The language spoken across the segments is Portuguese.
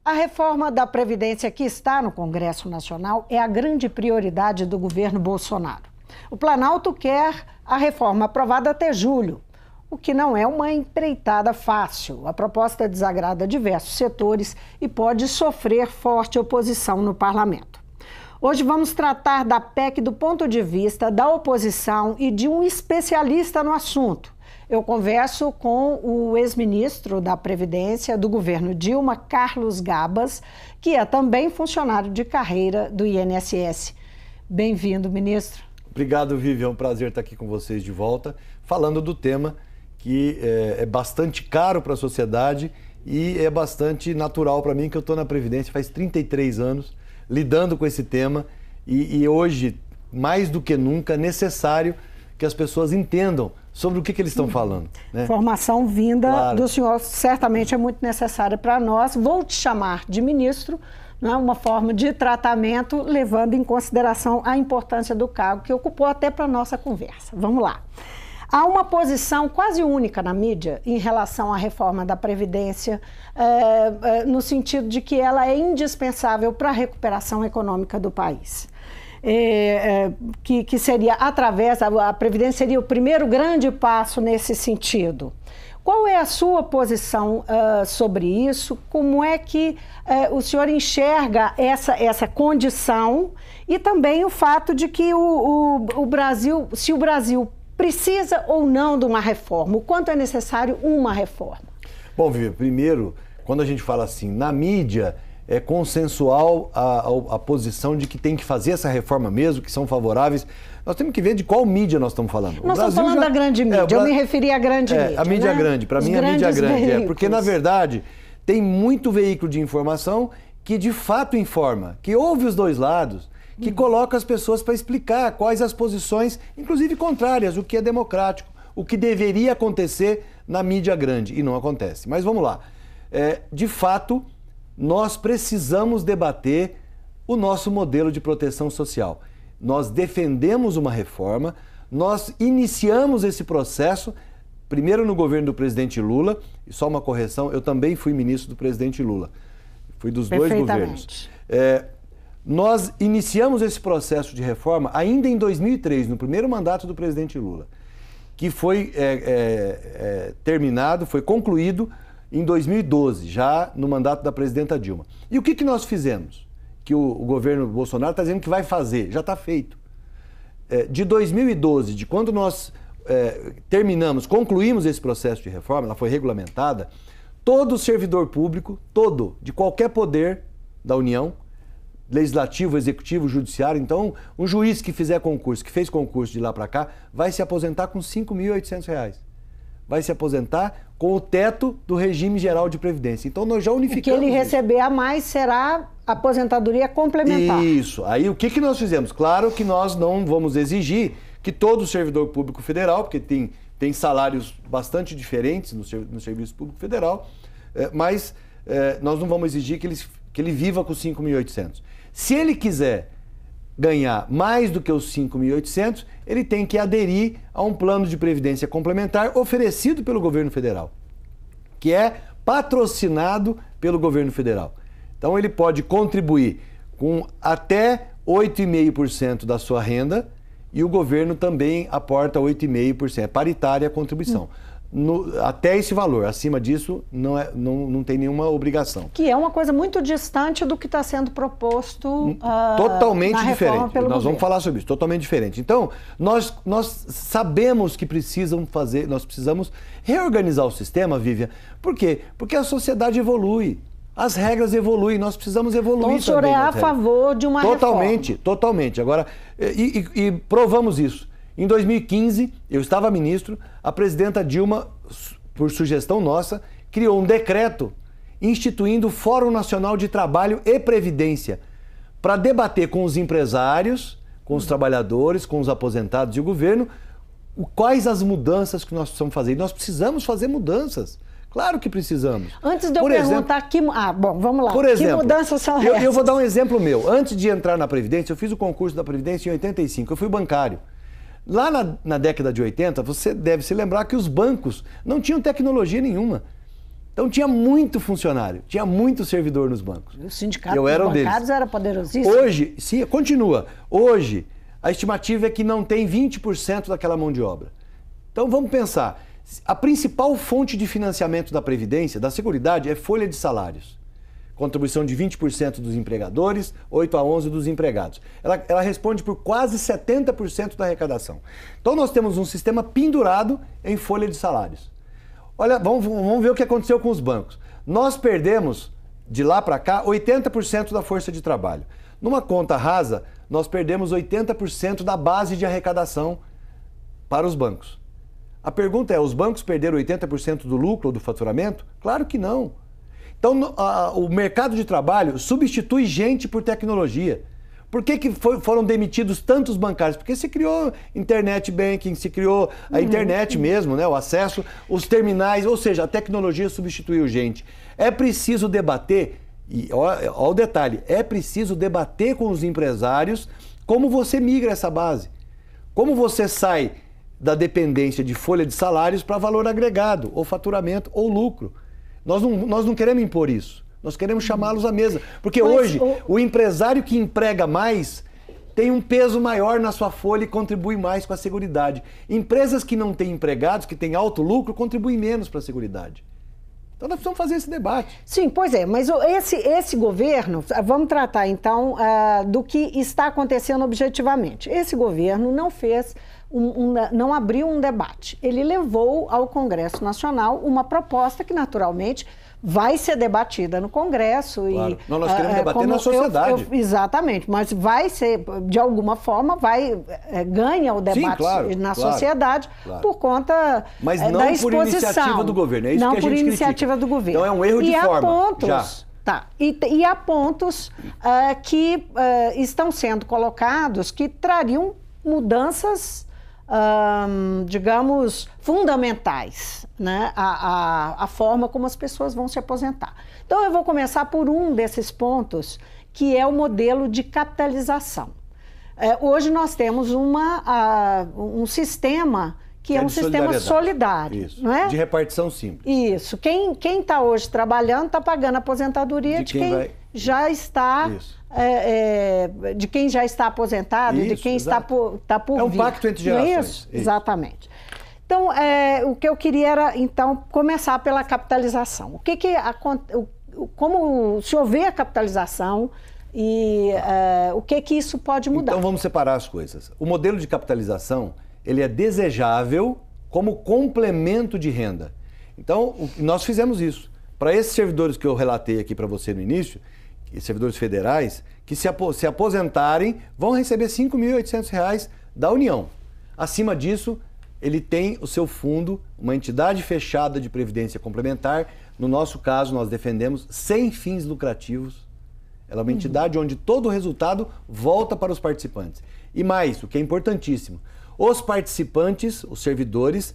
A reforma da Previdência que está no Congresso Nacional é a grande prioridade do governo Bolsonaro. O Planalto quer a reforma aprovada até julho, o que não é uma empreitada fácil. A proposta desagrada diversos setores e pode sofrer forte oposição no parlamento. Hoje vamos tratar da PEC do ponto de vista da oposição e de um especialista no assunto. Eu converso com o ex-ministro da Previdência do governo Dilma, Carlos Gabas, que é também funcionário de carreira do INSS. Bem-vindo, ministro. Obrigado, Vivian. É um prazer estar aqui com vocês de volta, falando do tema que é bastante caro para a sociedade e é bastante natural para mim, que eu estou na Previdência faz 33 anos, lidando com esse tema e hoje, mais do que nunca, é necessário que as pessoas entendam sobre o que eles estão falando. Né? Informação vinda do senhor certamente é muito necessária para nós. Vou te chamar de ministro, né? Uma forma de tratamento, levando em consideração a importância do cargo que ocupou até para a nossa conversa. Vamos lá. Há uma posição quase única na mídia em relação à reforma da Previdência, no sentido de que ela é indispensável para a recuperação econômica do país. Que seria através, a Previdência seria o primeiro grande passo nesse sentido. Qual é a sua posição sobre isso? Como é que o senhor enxerga essa condição e também o fato de que o Brasil, se o Brasil precisa ou não de uma reforma, o quanto é necessário uma reforma? Bom, Vivi, primeiro, quando a gente fala assim, na mídia, é consensual a posição de que tem que fazer essa reforma mesmo, que são favoráveis. Nós temos que ver de qual mídia nós estamos falando. Nós estamos falando da grande mídia, eu me referi à grande mídia. A mídia grande, para mim a mídia grande. Porque, na verdade, tem muito veículo de informação que de fato informa, que ouve os dois lados, que coloca as pessoas para explicar quais as posições, inclusive contrárias, o que é democrático, o que deveria acontecer na mídia grande, e não acontece. Mas vamos lá. De fato, nós precisamos debater o nosso modelo de proteção social. Nós defendemos uma reforma, nós iniciamos esse processo, primeiro no governo do presidente Lula, e só uma correção, eu também fui ministro do presidente Lula, fui dos dois governos. Nós iniciamos esse processo de reforma ainda em 2003, no primeiro mandato do presidente Lula, que foi terminado, foi concluído em 2012, já no mandato da presidenta Dilma. E o que nós fizemos? Que o governo Bolsonaro está dizendo que vai fazer, já está feito. De 2012, de quando nós concluímos esse processo de reforma, ela foi regulamentada, todo servidor público, de qualquer poder da União, legislativo, executivo, judiciário, então um juiz que fizer concurso, que fez concurso de lá para cá, vai se aposentar com R$ 5.800. Vai se aposentar com o teto do regime geral de previdência. Então nós já unificamos. O que ele receber a mais será aposentadoria complementar. Isso. Aí o que nós fizemos? Claro que nós não vamos exigir que todo servidor público federal, porque tem salários bastante diferentes no serviço público federal, mas nós não vamos exigir que ele viva com 5.800. Se ele quiser ganhar mais do que os 5.800, ele tem que aderir a um plano de previdência complementar oferecido pelo governo federal, que é patrocinado pelo governo federal. Então ele pode contribuir com até 8,5% da sua renda e o governo também aporta 8,5%. É paritária a contribuição. Até esse valor, acima disso não tem nenhuma obrigação. Que é uma coisa muito distante do que está sendo proposto totalmente diferente. Nós vamos falar sobre isso, totalmente diferente. Então, nós sabemos que nós precisamos reorganizar o sistema, Vivian. Por quê? Porque a sociedade evolui, as regras evoluem, nós precisamos evoluir também. Então o senhor é a favor de uma reforma? Totalmente. Agora, e provamos isso. Em 2015, eu estava ministro, a presidenta Dilma, por sugestão nossa, criou um decreto instituindo o Fórum Nacional de Trabalho e Previdência para debater com os empresários, com os trabalhadores, com os aposentados e o governo, quais as mudanças que nós precisamos fazer. E nós precisamos fazer mudanças. Claro que precisamos. Antes de eu perguntar vamos lá. Por exemplo, que mudanças são essas? Eu vou dar um exemplo meu. Antes de entrar na Previdência, eu fiz o concurso da Previdência em 85, eu fui bancário. Lá na década de 80, você deve se lembrar que os bancos não tinham tecnologia nenhuma. Então tinha muito funcionário, tinha muito servidor nos bancos. O sindicato dos bancários era poderosíssimo. Hoje, sim, continua. Hoje, a estimativa é que não tem 20% daquela mão de obra. Então vamos pensar, a principal fonte de financiamento da Previdência, da Seguridade, é folha de salários. Contribuição de 20% dos empregadores, 8 a 11 dos empregados. Ela responde por quase 70% da arrecadação. Então nós temos um sistema pendurado em folha de salários. Olha, vamos ver o que aconteceu com os bancos. Nós perdemos, de lá para cá, 80% da força de trabalho. Numa conta rasa, nós perdemos 80% da base de arrecadação para os bancos. A pergunta é, os bancos perderam 80% do lucro ou do faturamento? Claro que não. Então, o mercado de trabalho substitui gente por tecnologia. Por que foram demitidos tantos bancários? Porque se criou internet banking, se criou a internet mesmo, né? O acesso, os terminais, ou seja, a tecnologia substituiu gente. É preciso debater, e olha o detalhe, é preciso debater com os empresários como você migra essa base. Como você sai da dependência de folha de salários para valor agregado, ou faturamento, ou lucro. Nós não queremos impor isso. Nós queremos chamá-los à mesa. Porque hoje, o empresário que emprega mais tem um peso maior na sua folha e contribui mais com a Seguridade. Empresas que não têm empregados, que têm alto lucro, contribuem menos para a Seguridade. Então nós precisamos fazer esse debate. Sim, pois é, mas esse governo, vamos tratar então do que está acontecendo objetivamente. Esse governo não fez, não abriu um debate. Ele levou ao Congresso Nacional uma proposta que naturalmente vai ser debatida no Congresso. Claro. E nós queremos debater na sociedade. Exatamente, mas vai ser, de alguma forma, ganha o debate. Sim, claro, na sociedade por conta mas não da exposição. Por iniciativa do governo, é isso não que a gente por iniciativa critica. do governo. Então é um erro de forma. E há pontos que estão sendo colocados que trariam mudanças, digamos, fundamentais, né? A forma como as pessoas vão se aposentar. Então eu vou começar por um desses pontos, que é o modelo de capitalização. Hoje nós temos um sistema que é um sistema solidário. Isso. Não é? De repartição simples. Isso. Quem está hoje trabalhando está pagando a aposentadoria de quem já está... de quem já está aposentado, de quem está por vir. É um pacto entre gerações. Não é isso? Exatamente. Então, o que eu queria era, então, começar pela capitalização. Como se houver a capitalização e o que isso pode mudar? Então, vamos separar as coisas. O modelo de capitalização, ele é desejável como complemento de renda. Então, nós fizemos isso. Para esses servidores que eu relatei aqui para você no início, servidores federais, que se aposentarem, vão receber R$ 5.800 da União. Acima disso, ele tem o seu fundo, uma entidade fechada de previdência complementar. No nosso caso, nós defendemos sem fins lucrativos. Ela é uma entidade onde todo o resultado volta para os participantes. E mais, o que é importantíssimo, os participantes, os servidores,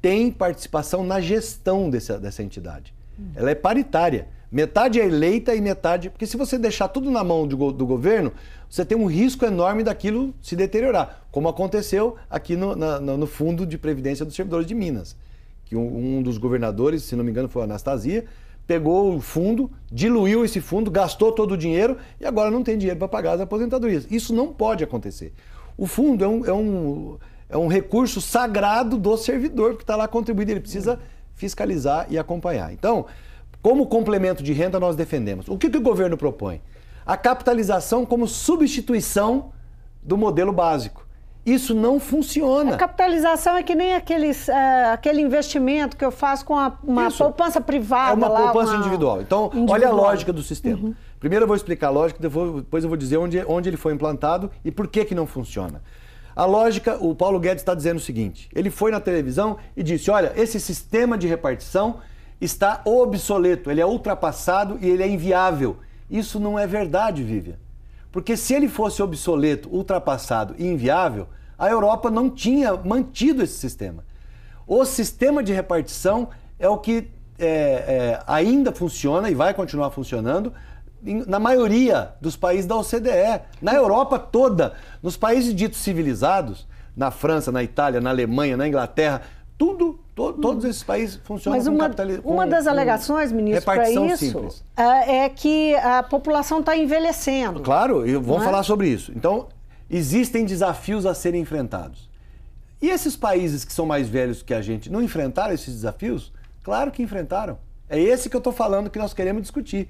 têm participação na gestão dessa entidade. Ela é paritária. Metade é eleita e metade... Porque se você deixar tudo na mão do governo, você tem um risco enorme daquilo se deteriorar, como aconteceu aqui no Fundo de Previdência dos Servidores de Minas, que um dos governadores, se não me engano foi a Anastasia, pegou o fundo, diluiu esse fundo, gastou todo o dinheiro e agora não tem dinheiro para pagar as aposentadorias. Isso não pode acontecer. O fundo é um recurso sagrado do servidor que está lá contribuindo, ele precisa fiscalizar e acompanhar. Então, como complemento de renda, nós defendemos. O que o governo propõe? A capitalização como substituição do modelo básico. Isso não funciona. A capitalização é que nem aquele investimento que eu faço com uma poupança privada. É uma poupança individual. Então, olha a lógica do sistema. Primeiro eu vou explicar a lógica, depois eu vou dizer onde ele foi implantado e por que não funciona. A lógica, o Paulo Guedes está dizendo o seguinte, ele foi na televisão e disse, olha, esse sistema de repartição está obsoleto, ele é ultrapassado e ele é inviável. Isso não é verdade, Vivian. Porque se ele fosse obsoleto, ultrapassado e inviável, a Europa não tinha mantido esse sistema. O sistema de repartição é o que ainda funciona e vai continuar funcionando na maioria dos países da OCDE, na Europa toda, nos países ditos civilizados, na França, na Itália, na Alemanha, na Inglaterra, Todos esses países funcionam com capitalismo. Mas uma das alegações, ministro, para isso é que a população está envelhecendo. Claro, e vamos falar sobre isso. Então, existem desafios a serem enfrentados. E esses países que são mais velhos que a gente não enfrentaram esses desafios? Claro que enfrentaram. É esse que eu estou falando que nós queremos discutir.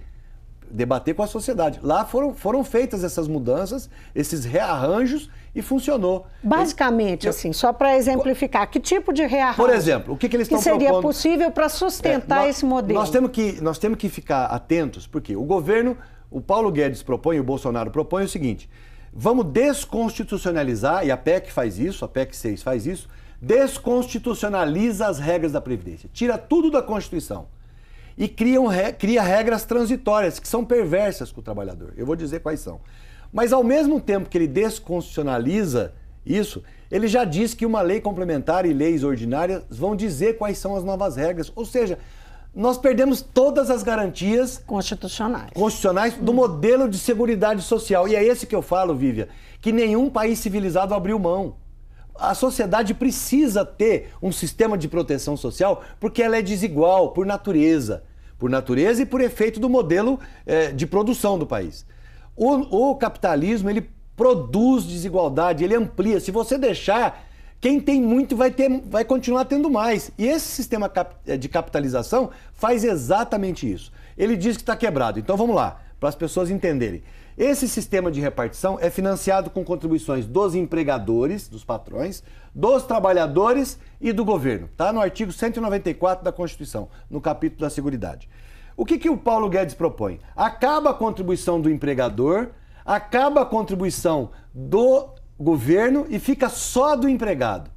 Debater com a sociedade. Lá foram feitas essas mudanças, esses rearranjos e funcionou. Basicamente, assim, só para exemplificar, que tipo de rearranjo? Por exemplo, o que eles estão propondo? Que seria possível para sustentar esse modelo? Nós temos que ficar atentos, porque o governo, o Paulo Guedes propõe, o Bolsonaro propõe o seguinte: vamos desconstitucionalizar, e a PEC faz isso, a PEC 6 faz isso, desconstitucionaliza as regras da Previdência, tira tudo da Constituição. E cria regras transitórias, que são perversas com o trabalhador. Eu vou dizer quais são. Mas, ao mesmo tempo que ele desconstitucionaliza isso, ele já diz que uma lei complementar e leis ordinárias vão dizer quais são as novas regras. Ou seja, nós perdemos todas as garantias constitucionais do modelo de seguridade social. E é esse que eu falo, Vívia, que nenhum país civilizado abriu mão. A sociedade precisa ter um sistema de proteção social porque ela é desigual por natureza e por efeito do modelo de produção do país. O capitalismo, ele produz desigualdade, ele amplia. Se você deixar, quem tem muito vai continuar tendo mais. E esse sistema de capitalização faz exatamente isso. Ele diz que está quebrado. Então vamos lá, para as pessoas entenderem. Esse sistema de repartição é financiado com contribuições dos empregadores, dos patrões, dos trabalhadores e do governo. Está no artigo 194 da Constituição, no capítulo da Seguridade. O que o Paulo Guedes propõe? Acaba a contribuição do empregador, acaba a contribuição do governo e fica só do empregado.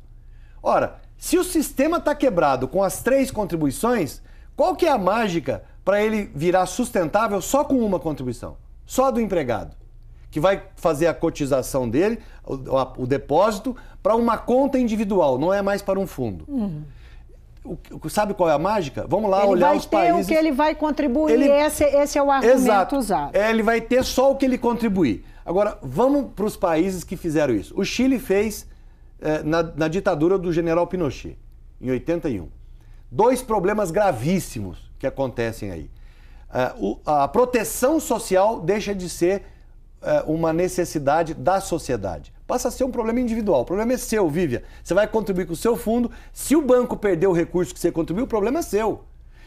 Ora, se o sistema está quebrado com as 3 contribuições, qual que é a mágica para ele virar sustentável só com uma contribuição? Só do empregado, que vai fazer a cotização dele, o depósito, para uma conta individual, não é mais para um fundo. Sabe qual é a mágica? Vamos lá olhar os países... Ele vai ter o que ele vai contribuir, esse é o argumento usado. Ele vai ter só o que ele contribuir. Agora, vamos para os países que fizeram isso. O Chile fez na ditadura do general Pinochet, em 81. 2 problemas gravíssimos que acontecem aí. A proteção social deixa de ser uma necessidade da sociedade. Passa a ser um problema individual. O problema é seu, Vívia. Você vai contribuir com o seu fundo. Se o banco perder o recurso que você contribuiu, o problema é seu.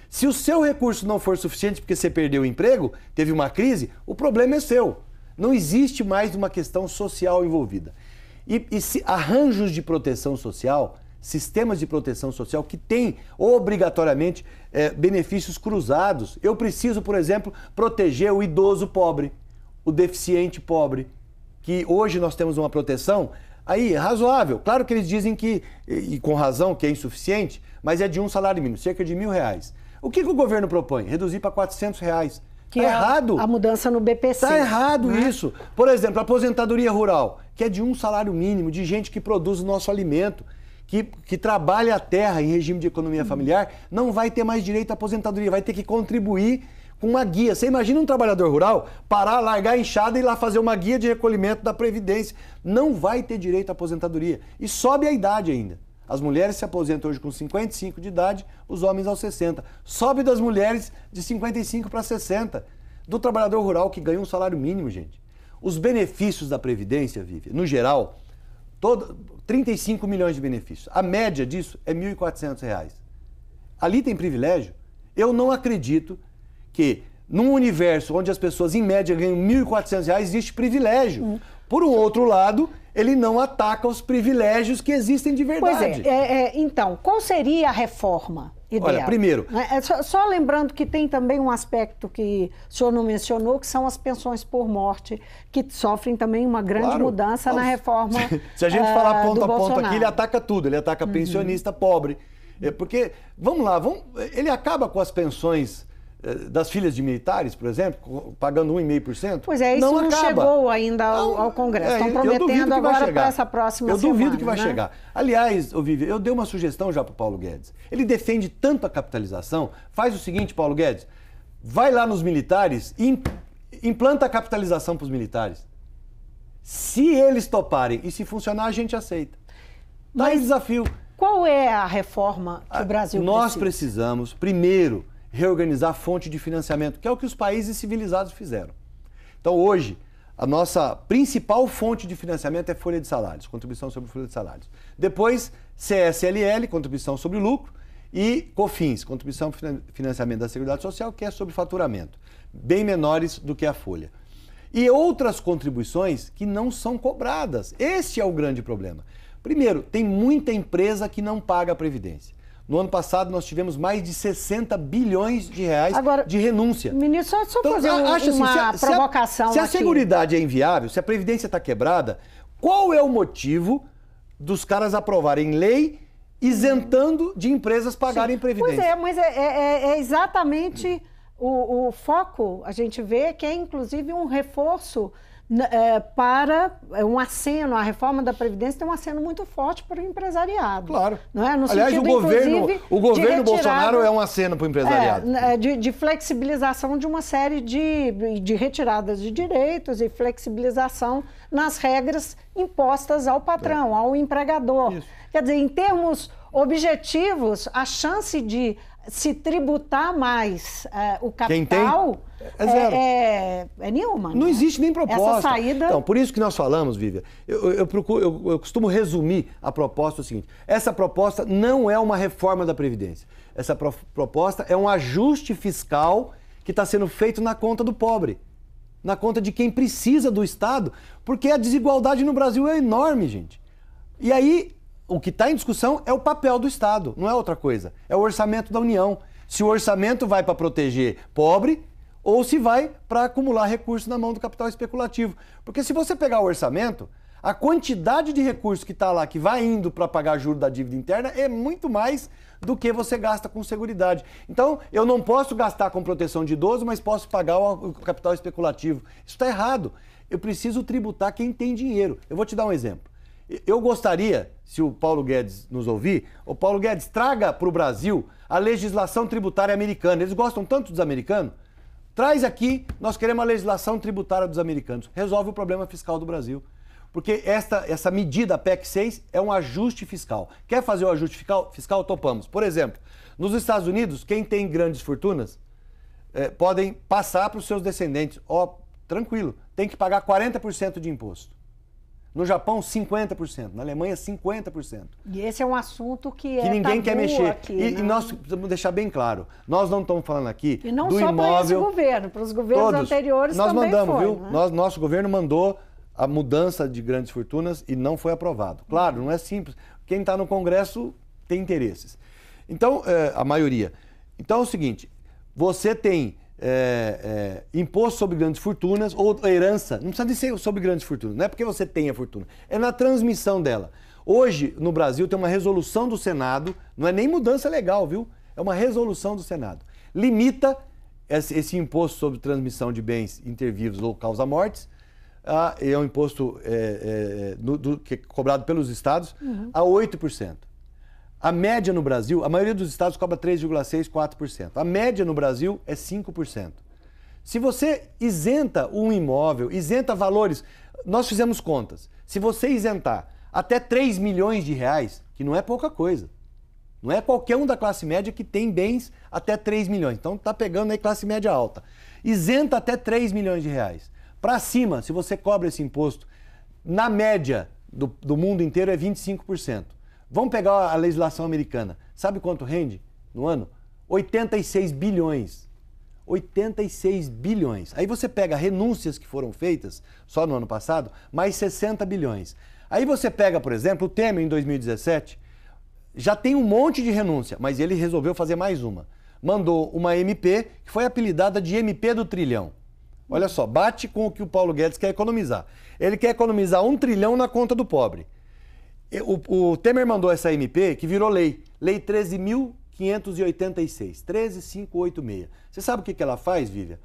Se o seu recurso não for suficiente porque você perdeu o emprego, teve uma crise, o problema é seu. Não existe mais uma questão social envolvida. E arranjos de proteção social, sistemas de proteção social que têm obrigatoriamente benefícios cruzados. Eu preciso, por exemplo, proteger o idoso pobre, o deficiente pobre, que hoje nós temos uma proteção aí razoável. Claro que eles dizem que, e com razão, que é insuficiente, mas é de um salário mínimo, cerca de R$1.000. O que o governo propõe? Reduzir para R$400. Que tá errado. A mudança no BPC. Está errado isso. Por exemplo, a aposentadoria rural, que é de um salário mínimo, de gente que produz o nosso alimento, que trabalha a terra em regime de economia familiar, não vai ter mais direito à aposentadoria, vai ter que contribuir com uma guia. Você imagina um trabalhador rural parar, largar a enxada e ir lá fazer uma guia de recolhimento da Previdência. Não vai ter direito à aposentadoria. E sobe a idade ainda. As mulheres se aposentam hoje com 55 de idade, os homens aos 60. Sobe das mulheres de 55 para 60. Do trabalhador rural que ganha um salário mínimo, gente. Os benefícios da Previdência, Vivi, no geral, 35 milhões de benefícios. A média disso é R$ 1.400. Ali tem privilégio. Eu não acredito que num universo onde as pessoas em média ganham R$ 1.400 existe privilégio. Por um outro lado, ele não ataca os privilégios que existem de verdade. Pois então, qual seria a reforma ideal? Olha, primeiro... Só lembrando que tem também um aspecto que o senhor não mencionou, que são as pensões por morte, que sofrem também uma grande mudança na reforma Se a gente falar ponto a ponto aqui, ele ataca tudo. Ele ataca pensionista pobre. Porque, vamos lá, ele acaba com as pensões das filhas de militares, por exemplo, pagando 1,5%? Pois é, isso não chegou ainda ao Congresso. Estão prometendo agora para essa próxima semana. Eu duvido que vai chegar. Aliás, Vivi, eu dei uma sugestão já para o Paulo Guedes. Ele defende tanto a capitalização. Faz o seguinte, Paulo Guedes, vai lá nos militares e implanta a capitalização para os militares. Se eles toparem e se funcionar, a gente aceita. Dá esse desafio. Qual é a reforma que o Brasil precisa? Nós precisamos, primeiro, reorganizar a fonte de financiamento, que é o que os países civilizados fizeram. Então, hoje, a nossa principal fonte de financiamento é folha de salários, contribuição sobre folha de salários. Depois, CSLL, contribuição sobre lucro, e COFINS, contribuição financiamento da Seguridade Social, que é sobre faturamento, bem menores do que a folha. E outras contribuições que não são cobradas. Este é o grande problema. Primeiro, tem muita empresa que não paga a Previdência. No ano passado, nós tivemos mais de 60 bilhões de reais de renúncia. Ministro, só então, fazer uma provocação se a Seguridade é inviável, se a Previdência está quebrada, qual é o motivo dos caras aprovarem lei isentando de empresas pagarem Previdência? Pois é, mas é exatamente o foco, a gente vê que é inclusive um reforço para um aceno, a reforma da Previdência tem um aceno muito forte para o empresariado. Claro. Não é? No Aliás, sentido, o governo Bolsonaro é um aceno para o empresariado. De flexibilização de uma série de retiradas de direitos e flexibilização nas regras impostas ao patrão, ao empregador. Isso. Quer dizer, em termos objetivos, a chance de se tributar mais o capital é nenhuma. Não existe nem proposta. Essa saída... Então, por isso que nós falamos, Vivian, eu costumo resumir a proposta o seguinte: essa proposta não é uma reforma da Previdência. Essa proposta é um ajuste fiscal que está sendo feito na conta do pobre, na conta de quem precisa do Estado, porque a desigualdade no Brasil é enorme, gente. E aí, o que está em discussão é o papel do Estado, não é outra coisa. É o orçamento da União. Se o orçamento vai para proteger pobre ou se vai para acumular recursos na mão do capital especulativo. Porque se você pegar o orçamento, a quantidade de recursos que está lá, que vai indo para pagar juros da dívida interna, é muito mais do que você gasta com seguridade. Então, eu não posso gastar com proteção de idoso, mas posso pagar o capital especulativo. Isso está errado. Eu preciso tributar quem tem dinheiro. Eu vou te dar um exemplo. Eu gostaria, se o Paulo Guedes nos ouvir, o Paulo Guedes traga para o Brasil a legislação tributária americana. Eles gostam tanto dos americanos. Traz aqui, nós queremos a legislação tributária dos americanos. Resolve o problema fiscal do Brasil. Porque essa medida, a PEC 6, é um ajuste fiscal. Quer fazer o ajuste fiscal? Topamos. Por exemplo, nos Estados Unidos, quem tem grandes fortunas podem passar para os seus descendentes. Tranquilo, tem que pagar 40% de imposto. No Japão, 50%. Na Alemanha, 50%. E esse é um assunto que ninguém quer mexer. Aqui, e nós precisamos deixar bem claro, nós não estamos falando aqui do imóvel... E não só para esse governo, para os governos anteriores nós também mandamos, foi. Viu? Né? Nosso governo mandou a mudança de grandes fortunas e não foi aprovado. Claro, não é simples. Quem está no Congresso tem interesses. Então, a maioria. Então é o seguinte, você tem... imposto sobre grandes fortunas ou herança, não precisa de ser sobre grandes fortunas, não é porque você tem a fortuna, é na transmissão dela. Hoje, no Brasil, tem uma resolução do Senado, não é nem mudança legal, viu? É uma resolução do Senado. Limita esse imposto sobre transmissão de bens intervivos ou causa-mortes, é um imposto que é cobrado pelos estados, a 8%. A média no Brasil, a maioria dos estados cobra 3,6%, 4%. A média no Brasil é 5%. Se você isenta um imóvel, isenta valores, nós fizemos contas. Se você isentar até 3 milhões de reais, que não é pouca coisa, não é qualquer um da classe média que tem bens até 3 milhões. Então tá pegando aí classe média alta. Isenta até 3 milhões de reais. Para cima, se você cobra esse imposto, na média do mundo inteiro é 25%. Vamos pegar a legislação americana. Sabe quanto rende no ano? 86 bilhões. 86 bilhões. Aí você pega renúncias que foram feitas só no ano passado, mais 60 bilhões. Aí você pega, por exemplo, o Temer em 2017, já tem um monte de renúncia, mas ele resolveu fazer mais uma. Mandou uma MP que foi apelidada de MP do trilhão. Olha só, bate com o que o Paulo Guedes quer economizar. Ele quer economizar 1 trilhão na conta do pobre. O Temer mandou essa MP que virou lei. Lei 13.586. 13.586. Você sabe o que ela faz, Vivian?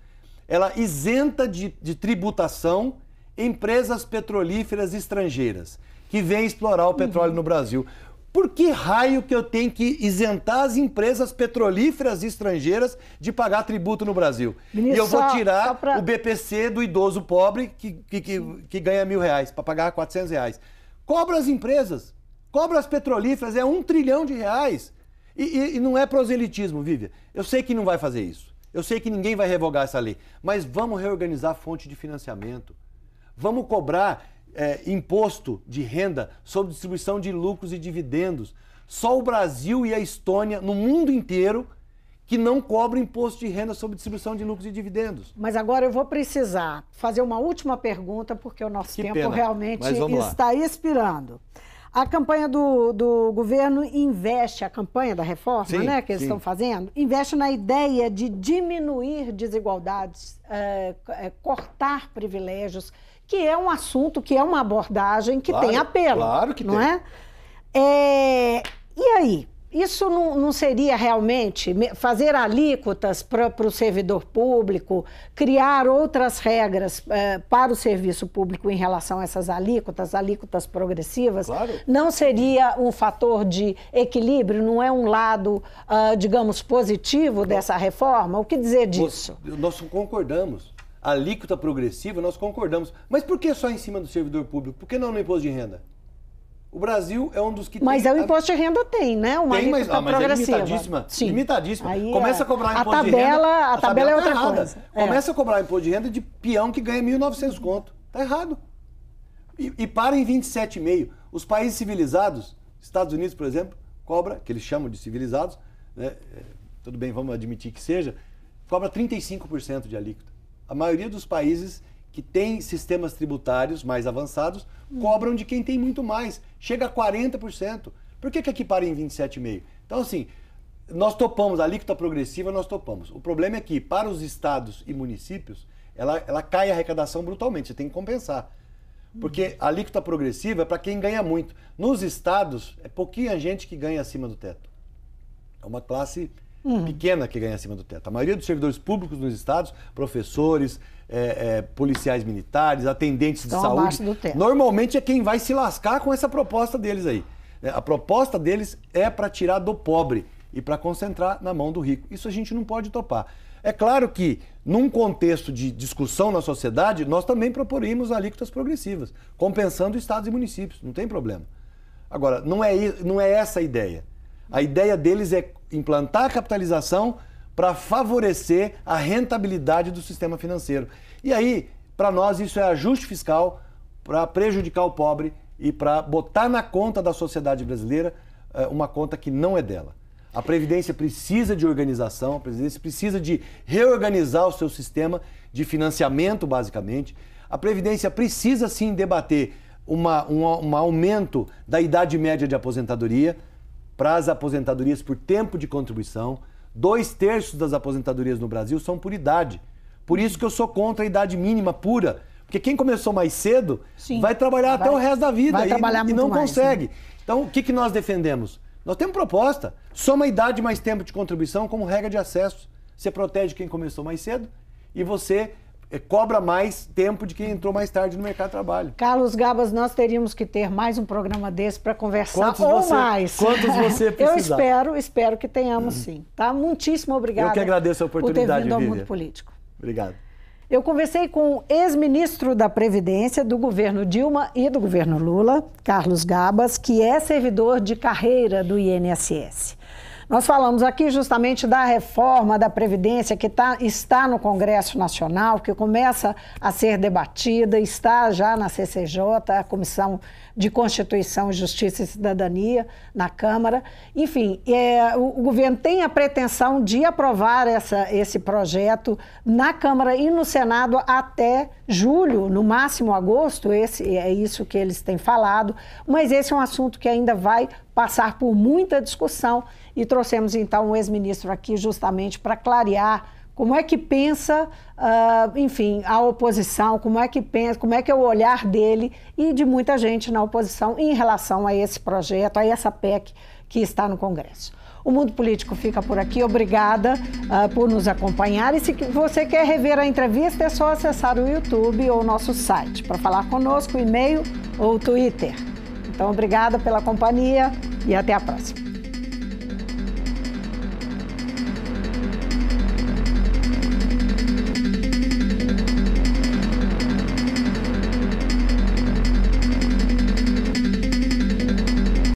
Ela isenta de tributação empresas petrolíferas estrangeiras que vêm explorar o petróleo no Brasil. Por que raio que eu tenho que isentar as empresas petrolíferas estrangeiras de pagar tributo no Brasil? Ministro, e eu vou tirar o BPC do idoso pobre que ganha R$1.000 para pagar R$400. Cobra as empresas. Cobra as petrolíferas, é R$1 trilhão. E não é proselitismo, Vivian. Eu sei que não vai fazer isso. Eu sei que ninguém vai revogar essa lei. Mas vamos reorganizar a fonte de financiamento. Vamos cobrar imposto de renda sobre distribuição de lucros e dividendos. Só o Brasil e a Estônia, no mundo inteiro, que não cobram imposto de renda sobre distribuição de lucros e dividendos. Mas agora eu vou precisar fazer uma última pergunta, porque o nosso tempo realmente está expirando. A campanha do governo investe, a campanha da reforma, né, que eles estão fazendo, investe na ideia de diminuir desigualdades, cortar privilégios, que é um assunto, que é uma abordagem que tem apelo. Claro que não tem. E aí? Isso não seria realmente fazer alíquotas para o servidor público, criar outras regras para o serviço público em relação a essas alíquotas progressivas? Claro. Não seria um fator de equilíbrio? Não é um lado, digamos, positivo dessa reforma? O que dizer disso? Nós concordamos. A alíquota progressiva, nós concordamos. Mas por que só em cima do servidor público? Por que não no imposto de renda? O Brasil é um dos que mas o imposto de renda tem, né? Uma alíquota progressiva. É limitadíssima. Sim. Limitadíssima. Aí Começa a cobrar imposto de renda. A tabela é outra coisa. Começa a cobrar imposto de renda de peão que ganha 1.900 conto. Tá errado. E para em 27,5. Os países civilizados, Estados Unidos, por exemplo, cobra, que eles chamam de civilizados, né? Tudo bem, vamos admitir que seja, cobra 35% de alíquota. A maioria dos países que tem sistemas tributários mais avançados, cobram de quem tem muito mais. Chega a 40%. Por que aqui para em 27,5%? Então, assim, nós topamos, a alíquota progressiva nós topamos. O problema é que, para os estados e municípios, ela cai a arrecadação brutalmente, você tem que compensar. Porque a alíquota progressiva é para quem ganha muito. Nos estados, é pouquinha gente que ganha acima do teto. É uma classe pequena que ganha acima do teto. A maioria dos servidores públicos nos estados, professores, policiais militares, atendentes de saúde, normalmente é quem vai se lascar com essa proposta deles aí. A proposta deles é para tirar do pobre e para concentrar na mão do rico. Isso a gente não pode topar. É claro que, num contexto de discussão na sociedade, nós também proporíamos alíquotas progressivas, compensando estados e municípios, não tem problema. Agora, não é essa a ideia. A ideia deles é implantar a capitalização para favorecer a rentabilidade do sistema financeiro. E aí, para nós, isso é ajuste fiscal para prejudicar o pobre e para botar na conta da sociedade brasileira uma conta que não é dela. A Previdência precisa de organização, a Previdência precisa de reorganizar o seu sistema de financiamento, basicamente. A Previdência precisa, sim, debater um aumento da idade média de aposentadoria para as aposentadorias por tempo de contribuição. 2/3 das aposentadorias no Brasil são por idade. Por isso que eu sou contra a idade mínima pura. Porque quem começou mais cedo vai trabalhar até o resto da vida e não consegue. Então, o que nós defendemos? Nós temos proposta. Soma idade mais tempo de contribuição como regra de acesso. Você protege quem começou mais cedo e você cobra mais tempo de quem entrou mais tarde no mercado de trabalho. Carlos Gabas, nós teríamos que ter mais um programa desse para conversar mais. Quantos você precisar. Eu espero que tenhamos sim. Tá? Muitíssimo obrigada. Eu que agradeço a oportunidade, por ter vindo ao Vivian. Mundo Político. Obrigado. Eu conversei com o ex-ministro da Previdência do governo Dilma e do governo Lula, Carlos Gabas, que é servidor de carreira do INSS. Nós falamos aqui justamente da reforma da Previdência que está no Congresso Nacional, que começa a ser debatida, está já na CCJ, a Comissão de Constituição, Justiça e Cidadania, na Câmara. Enfim, o governo tem a pretensão de aprovar esse projeto na Câmara e no Senado até julho, no máximo agosto, é isso que eles têm falado, mas esse é um assunto que ainda vai passar por muita discussão e trouxemos então um ex-ministro aqui justamente para clarear como é que pensa, enfim, a oposição, como é que é o olhar dele e de muita gente na oposição em relação a esse projeto, a essa PEC que está no Congresso. O Mundo Político fica por aqui. Obrigada por nos acompanhar. E se você quer rever a entrevista, é só acessar o YouTube ou o nosso site. Para falar conosco, e-mail ou Twitter. Então, obrigada pela companhia e até a próxima.